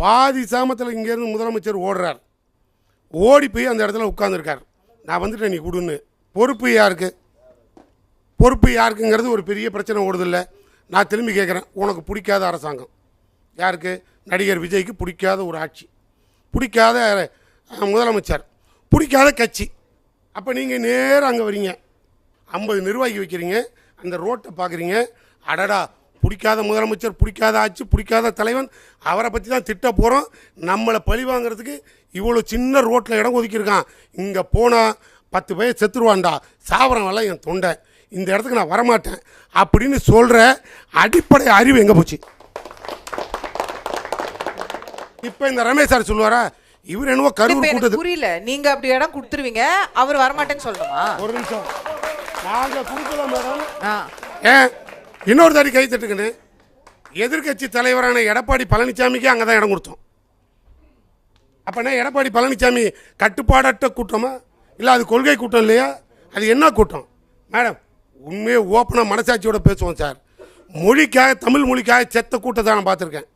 பாதி சாமத்தில் இங்கேருந்து முதலமைச்சர் ஓடுறார். ஓடி போய் அந்த இடத்துல உட்காந்துருக்கார். நான் வந்துட்டேன் நீ கொடுன்னு. பொறுப்பு யாருக்கு? பொறுப்பு யாருக்குங்கிறது ஒரு பெரிய பிரச்சனை ஓடுதில்ல. நான் திரும்பி கேட்குறேன், உனக்கு பிடிக்காத அரசாங்கம் யாருக்கு? நடிகர் விஜய்க்கு பிடிக்காத ஒரு ஆட்சி, பிடிக்காத முதலமைச்சர், பிடிக்காத கட்சி. அப்போ நீங்கள் நேராக அங்கே வரீங்க, 50 நிர்வாகி வைக்கிறீங்க, அந்த ரோட்டை பார்க்குறீங்க. அடடா, பிடிக்காத முதலமைச்சர், பிடிக்காத ஆட்சி, பிடிக்காத தலைவன், அவரை பற்றி தான் திட்ட போகிறோம். நம்மளை பழி வாங்கிறதுக்கு இவ்வளோ சின்ன ரோட்டில் இடம் ஒதுக்கியிருக்கான். இங்கே போனால் 10 பேர் செத்துருவான்டா, சாவரம் வரல என் தொண்டை, இந்த இடத்துக்கு நான் வரமாட்டேன் அப்படின்னு சொல்கிற அடிப்படை அறிவு எங்கே போச்சு? இப்போ இந்த ரமேஷ் சார் சொல்லுவாரா, இவர் என்னவோ கரூர் கூட்டது புரியல. நீங்க அப்படி இடம் கொடுத்துருவீங்க, அவர் வரமாட்டேன்னு சொல்லணுமா? ஒரு நிமிஷம், நாங்கள் கொடுக்கல மேடம். ஏன் இன்னொரு தாடி கை தட்டுக்கன்னு, எதிர்கட்சி தலைவரான எடப்பாடி பழனிசாமிக்கு அங்கே தான் இடம் கொடுத்தோம். அப்போனா எடப்பாடி பழனிசாமி கட்டுப்பாடற்ற கூட்டமா இல்லை அது கொள்கை கூட்டம் இல்லையா? அது என்ன கூட்டம் மேடம்? உண்மையே ஓப்பனாக மனசாட்சியோட பேசுவோம் சார். மொழிக்காக, தமிழ் மொழிக்காக செத்த கூட்டத்தை நான் பார்த்துருக்கேன்.